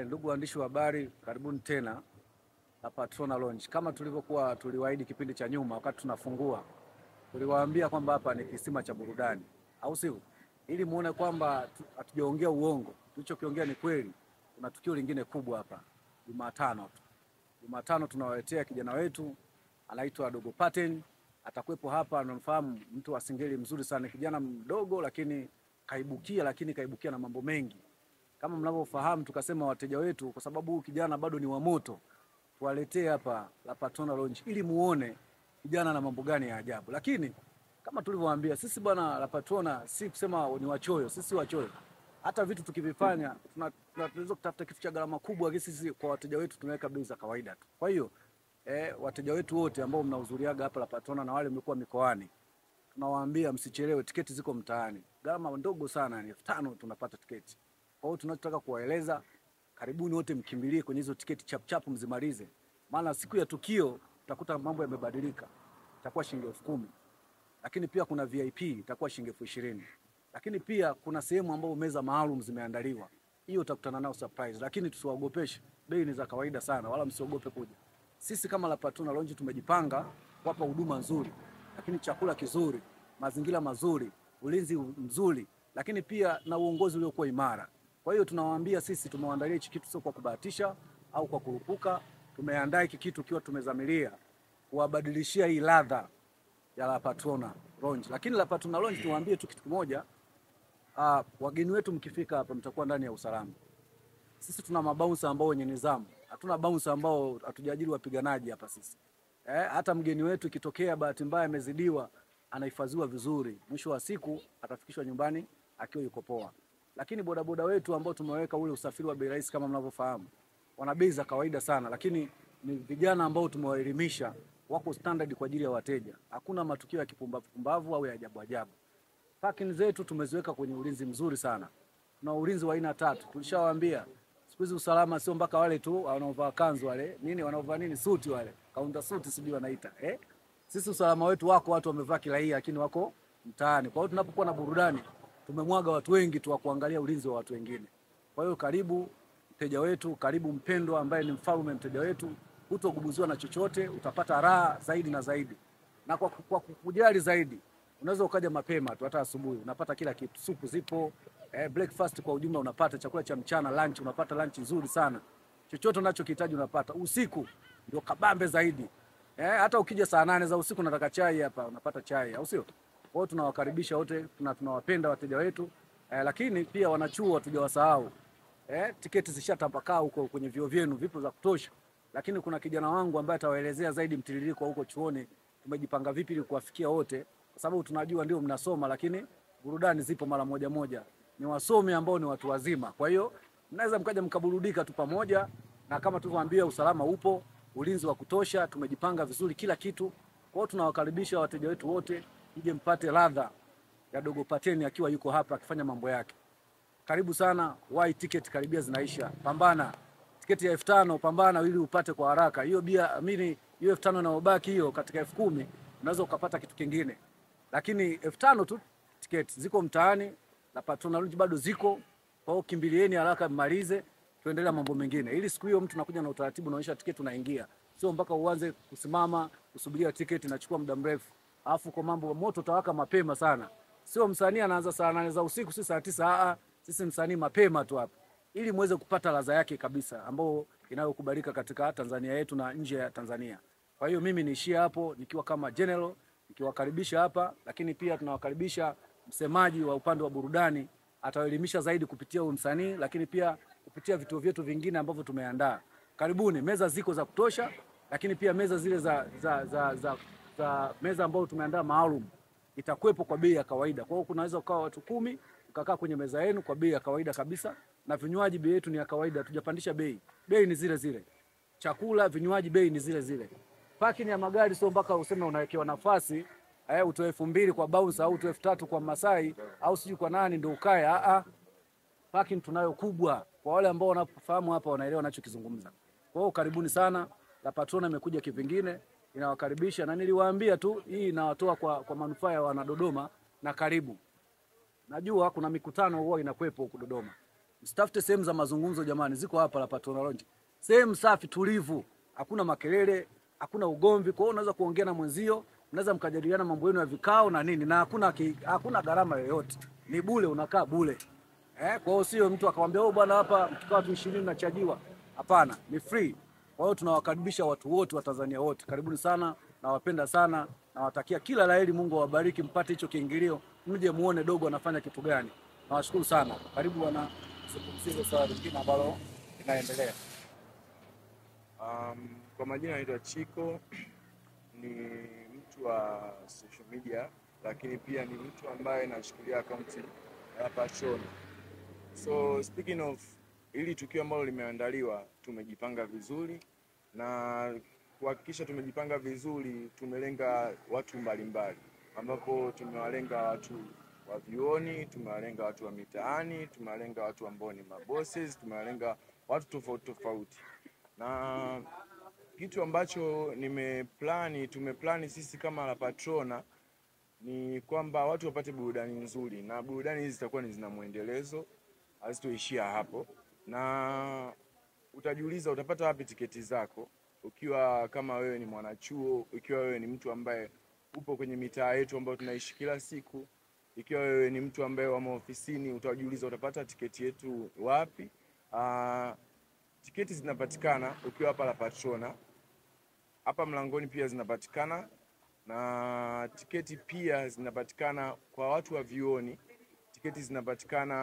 Ndugu waandishi wa habari, karibuni tena La Patrona Lounge. Kama tulivyokuwa tuliwaahidi kipindi cha nyuma, wakati tunafungua tuliwaambia kwamba hapa ni kisima cha burudani, au sio? Ili muone kwamba hatujaongea uongo, tulichokiongea ni kweli. Kuna tukio lingine kubwa hapa Jumatano tunawaletea kijana wetu anaitwa Dogo Pattern, atakuwepo hapa. Anamfahamu, mtu wa Singeli mzuri sana, kijana mdogo lakini kaibukia na mambo mengi. Kama mnavyofahamu, tukasema wateja wetu, kwa sababu huyu kijana bado ni wa moto, tuwaletee hapa La Patrona Lounge ili muone kijana na mambo gani ya ajabu. Lakini kama tulivyowaambia, sisi bwana La Patrona si kusema ni wachoyo, sisi wachoyo. Hata vitu tukivifanya tunaweza kutafuta kitu cha gharama kubwa, lakini sisi kwa wateja wetu tunaweka bei za kawaida tu. Kwa hiyo wateja wetu wote ambao mnahudhuriaga hapa La Patrona na wale mlikuwa mikoani, tunawaambia msichelewe, tiketi ziko mtaani. Gharama ndogo sana, ni 5,000 tunapata tiketi. Kwa hiyo tunataka kuwaeleza, karibuni wote mkimbilie kwenye hizo tiketi chap mzimalize. Maana siku ya tukio utakuta mambo yamebadilika. Itakuwa shilingi 10,000. Lakini pia kuna VIP itakuwa shilingi 20,000. Lakini pia kuna sehemu ambapo meza maalum zimeandaliwa. Hiyo utakutana nao surprise, lakini tusiwaogopeshe. Bei ni za kawaida sana, wala msiogope kuja. Sisi kama La Patrona Lounge tumejipanga kuwapa huduma nzuri, lakini chakula kizuri, mazingira mazuri, ulinzi mzuri, lakini pia na uongozi uliokuwa imara. Kwa hiyo tunawaambia, sisi tumewaandalia hichi kitu sio kwa kubahatisha au kwa kurupuka. Tumeandaa hiki kitu kiwa tumezamilia kuwabadilishia hii ladha ya La Patrona Lounge. Lakini La Patrona Lounge tuwaambie tu kitu kimoja, wageni wetu mkifika hapa mtakuwa ndani ya usalama. Sisi tuna mabouncer ambao wenye nidhamu. Hatuna bouncer ambao hatujaajiri wapiganaji hapa sisi. Hata mgeni wetu ikitokea bahati mbaya amezidiwa, anahifadhiwa vizuri. Mwisho wa siku atafikishwa nyumbani akiwa yuko poa. Lakini bodaboda wetu ambao tumeweka ule usafiri wa bei rahisi kama mnavyofahamu, wana bei za kawaida sana, lakini ni vijana ambao tumewaelimisha, wako standard kwa ajili ya wateja. Hakuna matukio ya kipumbavu au ya ajabu. Parking zetu tumeziweka kwenye ulinzi mzuri sana. Tuna ulinzi wa aina 3. Tulishawaambia siku hizi usalama sio mpaka wale tu wanaovaa kanzu wale, wanaovaa suti wale, kaunta suti sijui wanaita. Sisi usalama wetu wako watu wamevaa kiraia lakini wako mtaani. Kwa hiyo tunapokuwa na burudani tumemwaga watu wengi tu wa kuangalia ulinzi wa watu wengine. Kwa hiyo karibu mteja wetu, karibu mpendwa ambaye ni mfalme mteja wetu, hutogubuziwa na chochote, utapata raha zaidi na zaidi. Na kwa kujali zaidi, unaweza ukaja mapema tu, hata asubuhi unapata kila kitu. Supu zipo, breakfast kwa ujumla unapata, chakula cha mchana, lunch unapata lunch nzuri sana. Chochote unachokihitaji unapata. Usiku ndio kabambe zaidi. Hata ukija saa 8 za usiku unataka chai hapa, unapata chai, au sio? Kwa hiyo tunawakaribisha wote, tunawapenda wateja wetu. Lakini pia wanachuo hatujawasahau. Tiketi zishatapakaa huko kwenye vio vyenu, vipo za kutosha. Lakini kuna kijana wangu ambaye atawaelezea zaidi mtiririko huko chuoni tumejipanga vipi ili kuwafikia wote, kwa sababu tunajua ndio mnasoma lakini burudani zipo mara moja. Ni wasomi ambao ni watu wazima. Kwa hiyo mnaweza mkaja mkaburudika tu pamoja, na kama tulivyowaambia usalama upo, ulinzi wa kutosha, tumejipanga vizuri kila kitu. Kwa hiyo tunawakaribisha wateja wetu wote, ije mpate ladha ya Dogo Pattern akiwa yuko hapa akifanya mambo yake. Karibu sana, why ticket karibia zinaisha. Pambana. Tiketi ya 5,000 pambana ili upate kwa haraka. Hiyo hiyo 5,000 na ubaki hiyo katika 10,000 unaweza ukapata kitu kingine. Lakini 5,000 tu tiketi ziko mtaani, La Patrona Lounge bado ziko. Kwa hiyo kimbilieni haraka mmalize, tuendelee mambo mengine. Ili siku hiyo mtu anakuja na utaratibu, unaonyesha tiketi unaingia. Sio mpaka uanze kusimama kusubiria tiketi, inachukua muda mrefu. Alafu kwa mambo moto utawaka mapema sana. Sio msanii anaanza saa 8 za usiku, si saa 9. Sisi msanii mapema tu hapa. Ili muweze kupata ladha yake kabisa ambao inayokubalika katika Tanzania yetu na nje ya Tanzania. Kwa hiyo mimi niishie hapo nikiwa kama general, nikiwakaribisha hapa, lakini pia tunawakaribisha msemaji wa upande wa burudani, ataelimisha zaidi kupitia huyu msanii, lakini pia kupitia vituo vyetu vingine ambavyo tumeandaa. Karibuni, meza ziko za kutosha, lakini pia meza zile za meza ambazo tumeandaa maalum itakuwepo kwa bei ya kawaida. Kwa hiyo kunaweza ukawa watu 10 ukakaa kwenye meza yenu kwa bei ya kawaida kabisa, na vinywaji bei yetu ni ya kawaida, hatujapandisha bei. Bei ni zile. Chakula, vinywaji bei ni zile. Parking ya magari sio mpaka useme unawekewa nafasi, utoe 2,000 kwa bouncer au utoe 3,000 kwa Masai au sijui kwa nani ndio ukae. Parking tunayo kubwa. Kwa wale ambao wanafahamu hapa wanaelewa ninachokizungumza. Kwa hiyo karibuni sana. La Patrona imekuja kivingine, inawakaribisha, na niliwaambia tu hii inawatoa kwa manufaa ya wana Dodoma, na karibu. Najua kuna mikutano huwa inakuepo huko Dodoma. Msitafute sehemu za mazungumzo jamani, ziko hapa La Patrona Lounge. Sehemu safi tulivu, hakuna makelele, hakuna ugomvi. Kwa hiyo unaweza kuongea na mwenzio, unaweza mkajadiliana mambo yenu ya vikao na nini, na hakuna gharama yoyote. Ni bure, unakaa bure. Kwa hiyo sio mtu akamwambia oh bwana hapa mkikaa watu 20 nachajiwa. Hapana, ni free. Kwa hiyo tunawakaribisha watu wote wa Tanzania wote. Karibuni sana, nawapenda sana, nawatakia kila laheri, Mungu awabariki, mpate hicho kiingilio, mje muone dogo anafanya kitu gani. Nawashukuru sana. Karibu bwana, sikusize swala lingine ambalo linaendelea. Kwa majina naitwa Chiko, ni mtu wa social media, lakini pia ni mtu ambaye nashikilia akaunti ya Patrona. So speaking of ili tukio ambalo limeandaliwa, tumejipanga vizuri, na kuhakikisha tumejipanga vizuri tumelenga watu mbalimbali, ambapo tumewalenga watu wa vyuoni, tumewalenga watu wa mitaani, tumewalenga watu ambao ni mabosses, tumewalenga watu tofauti tofauti. Na kitu ambacho tumeplani sisi kama La Patrona ni kwamba watu wapate burudani nzuri, na burudani hizi zitakuwa ni zina muendelezo, hazitoishia hapo. Na utajiuliza utapata wapi tiketi zako, ukiwa kama wewe ni mwanachuo, ikiwa wewe ni mtu ambaye upo kwenye mitaa yetu ambayo tunaishi kila siku, ikiwa wewe ni mtu ambaye wa ofisini, utajiuliza utapata tiketi yetu wapi? Tiketi zinapatikana ukiwa hapa La Patrona. Hapa mlangoni pia zinapatikana, na tiketi pia zinapatikana kwa watu wa vioni. Tiketi zinapatikana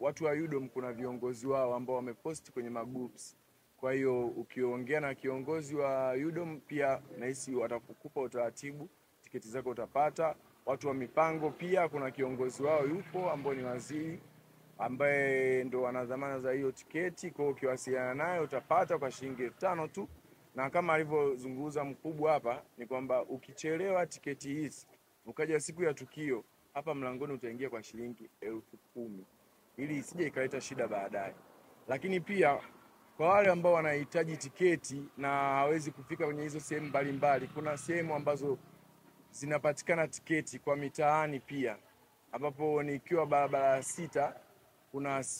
watu wa UDOM, kuna viongozi wao ambao wamepost kwenye magroups. Kwa hiyo ukiongea na kiongozi wa UDOM pia nahisi watakukupa utaratibu, tiketi zako utapata. Watu wa mipango pia kuna kiongozi wao yupo ambao ni waziri, ambaye ndo ana dhamana za hiyo tiketi. Kwa hiyo ukiwasiliana naye utapata kwa shilingi 5,000 tu. Na kama alivyozungumza mkubwa hapa ni kwamba ukichelewa tiketi hizi ukaja siku ya tukio, hapa mlangoni utaingia kwa shilingi 10,000 ili isije ikaleta shida baadaye. Lakini pia kwa wale ambao wanahitaji tiketi na hawezi kufika kwenye hizo sehemu mbalimbali, kuna sehemu ambazo zinapatikana tiketi kwa mitaani pia, ambapo nikiwa barabara 6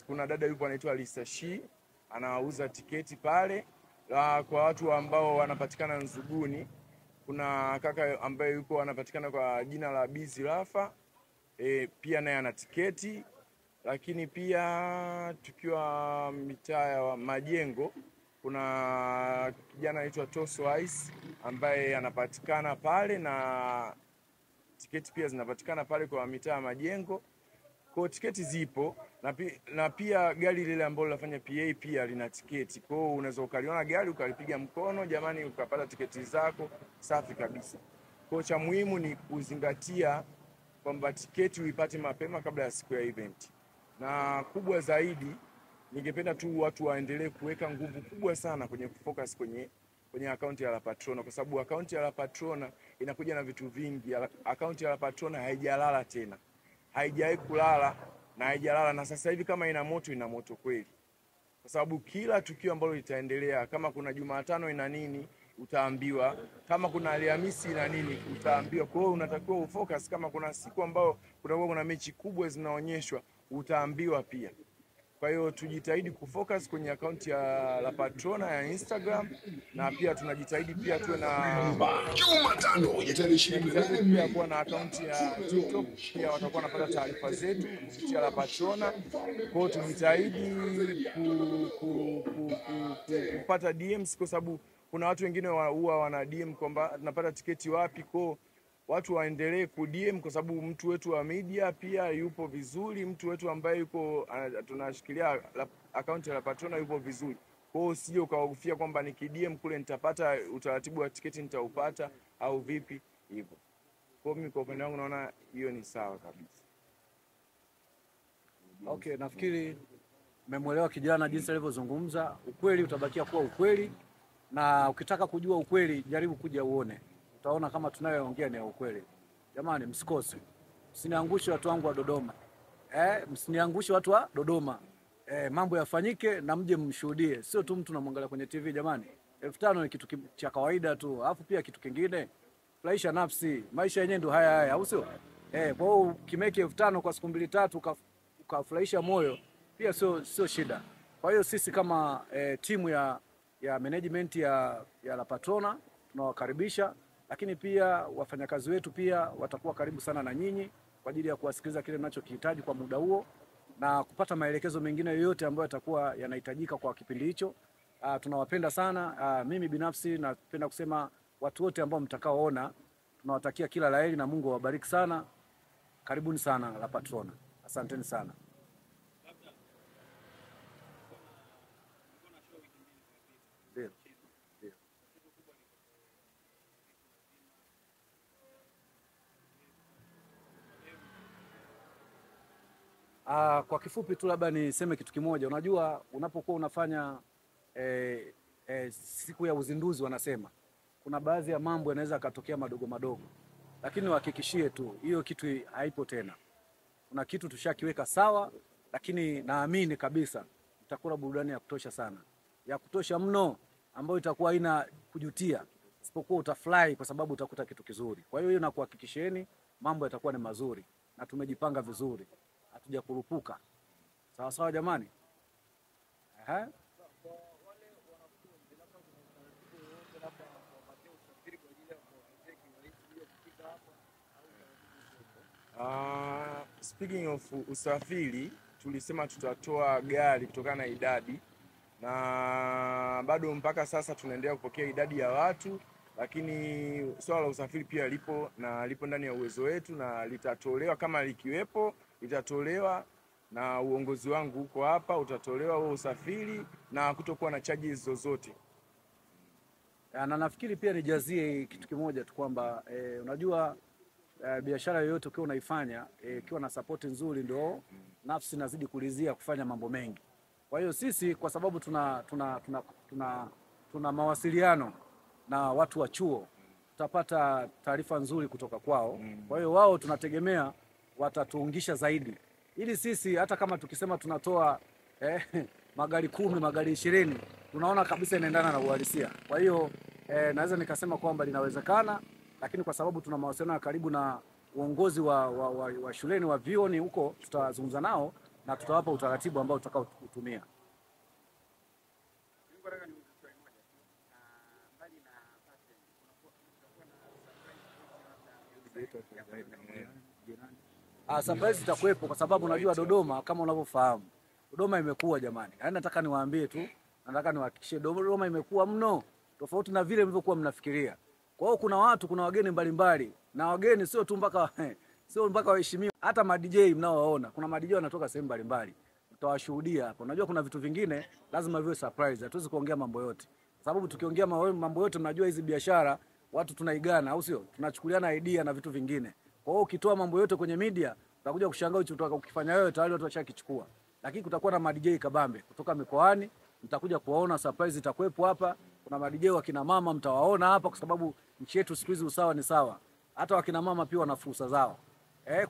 kuna dada yupo anaitwa Lisa Shi, anauza tiketi pale. Kwa watu ambao wanapatikana Nzuguni, kuna kaka ambaye yupo anapatikana kwa jina la Bizi Rafa, pia naye ana tiketi. Lakini pia tukiwa mitaa ya Majengo, kuna kijana anaitwa Toso Ice ambaye anapatikana pale, na tiketi pia zinapatikana pale kwa mitaa ya Majengo. Kwa tiketi zipo, na pia gari lile ambalo linafanya PA pia lina tiketi. Kwa hiyo unaweza ukaliona gari ukalipiga mkono, jamani, ukapata tiketi zako safi kabisa. Kwa cha muhimu ni kuzingatia kwamba tiketi uipate mapema kabla ya siku ya event. Na kubwa zaidi, ningependa tu watu waendelee kuweka nguvu kubwa sana kwenye kufocus kwenye akaunti ya La Patrona, kwa sababu akaunti ya La Patrona inakuja na vitu vingi. Akaunti ya La Patrona haijalala tena, haijawahi kulala na haijalala, na sasa hivi kama ina moto kweli, kwa sababu kila tukio ambalo litaendelea, kama kuna Jumatano ina nini utaambiwa, kama kuna Alhamisi ina nini utaambiwa. Kwa hiyo unatakiwa ufocus, kama kuna siku ambao kuna mechi kubwa zinaonyeshwa utaambiwa pia. Kwa hiyo tujitahidi kufocus kwenye akaunti ya La Patrona ya Instagram, na pia tunajitahidi pia tuwe na Jumatano ya tarehe 28 pia kuwa na akaunti ya TikTok, pia watakuwa wanapata taarifa zetu kupitia La Patrona. Kwa hiyo tujitahidi kupata DMs, kwa sababu kuna watu wengine huwa wana DM kwamba tunapata tiketi wapi. Kwa watu waendelee ku DM, kwa sababu mtu wetu wa media pia yupo vizuri, mtu wetu ambaye yuko tunashikilia akaunti ya La Patrona yupo vizuri. Kwa hiyo usije ukawagufia kwamba nikidm kule nitapata utaratibu wa tiketi nitaupata au vipi hivyo. Kwa mimi kwa upande wangu naona hiyo ni sawa kabisa. Okay, nafikiri mmemwelewa kijana jinsi alivyozungumza. Ukweli utabakia kuwa ukweli, na ukitaka kujua ukweli jaribu kuja uone, utaona kama tunayoongea ni ukweli. Jamani, msikose, msiniangushe watu wangu wa Dodoma, msiniangushe watu wa Dodoma. Mambo yafanyike na mje mshuhudie, sio tu mtu namwangalia kwenye TV. Jamani, 5,000 ni kitu cha kawaida tu, alafu pia kitu kingine, furahisha nafsi, maisha yenyewe ndio haya, au sio? Kwa hiyo ukimeke 5,000 kwa siku 2 3 ukafurahisha moyo, pia sio shida. Kwa hiyo sisi kama timu ya management ya La Patrona tunawakaribisha, lakini pia wafanyakazi wetu pia watakuwa karibu sana na nyinyi kwa ajili ya kuwasikiliza kile mnachokihitaji kwa muda huo na kupata maelekezo mengine yoyote ambayo yatakuwa yanahitajika kwa kipindi hicho. Tunawapenda sana. Mimi binafsi napenda kusema watu wote ambao mtakaoona tunawatakia kila laheri na Mungu awabariki sana. Karibuni sana La Patrona. Asanteni sana. Kwa kifupi tu labda niseme kitu kimoja. Unajua unapokuwa unafanya siku ya uzinduzi, wanasema kuna baadhi ya mambo yanaweza katokea madogo madogo, lakini wahakikishie tu hiyo kitu haipo tena. Kuna kitu tushakiweka sawa, lakini naamini kabisa itakuwa burudani ya kutosha sana, ya kutosha mno, ambayo itakuwa haina kujutia, isipokuwa utafurahi kwa sababu utakuta kitu kizuri. Kwa hiyo nakuhakikishieni mambo yatakuwa ni mazuri na tumejipanga vizuri, hatuja kurupuka. Sawa sawa jamani. Speaking of usafiri, tulisema tutatoa gari kutokana na idadi, na bado mpaka sasa tunaendelea kupokea idadi ya watu, lakini swala la usafiri pia lipo ndani ya uwezo wetu na litatolewa. Kama likiwepo litatolewa, na uongozi wangu huko hapa utatolewa huo usafiri na kutokuwa na charges zozote. Na nafikiri pia nijazie kitu kimoja tu kwamba unajua biashara yoyote ukiwa unaifanya ikiwa na support nzuri, ndio nafsi nazidi kulizia kufanya mambo mengi. Kwa hiyo sisi kwa sababu tuna mawasiliano na watu wa chuo, tutapata taarifa nzuri kutoka kwao. Kwa hiyo wao tunategemea watatuungisha zaidi, ili sisi hata kama tukisema tunatoa magari 10, magari 20, tunaona kabisa inaendana na uhalisia. Kwa hiyo naweza nikasema kwamba linawezekana, lakini kwa sababu tuna mawasiliano karibu na uongozi wa shuleni wa vioni huko, tutazungumza nao na tutawapa utaratibu ambao tutakao kutumia. Surprise itakuwepo kwa sababu unajua Dodoma, kama unavyofahamu, Dodoma imekuwa jamani. Yaani nataka niwaambie tu, nataka niwahakikishie Dodoma imekuwa mno, tofauti na vile mlivyokuwa mnafikiria. Kwa hiyo kuna wageni mbalimbali, na wageni sio mpaka waheshimiwa, hata ma DJ mnaowaona, kuna ma DJ wanatoka sehemu mbalimbali. Mtawashuhudia hapo. Unajua kuna vitu vingine lazima viwe surprise. Hatuwezi kuongea mambo yote. Kwa sababu tukiongea mambo yote, mnajua hizi biashara watu tunaigana, au sio? Tunachukuliana idea na vitu vingine. Kwa hiyo ukitoa mambo yote kwenye media, utakuja kushangaa unachotaka ukifanya wewe tayari watu washakichukua. Lakini kutakuwa na ma DJ kabambe kutoka mikoani, mtakuja kuwaona, surprise itakuwepo hapa. Kuna ma DJ wa kina mama mtawaona hapa, kwa sababu nchi yetu siku hizi usawa ni sawa. Hata wakina mama pia wana fursa zao.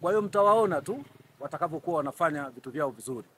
Kwa hiyo mtawaona tu watakavyokuwa wanafanya vitu vyao vizuri.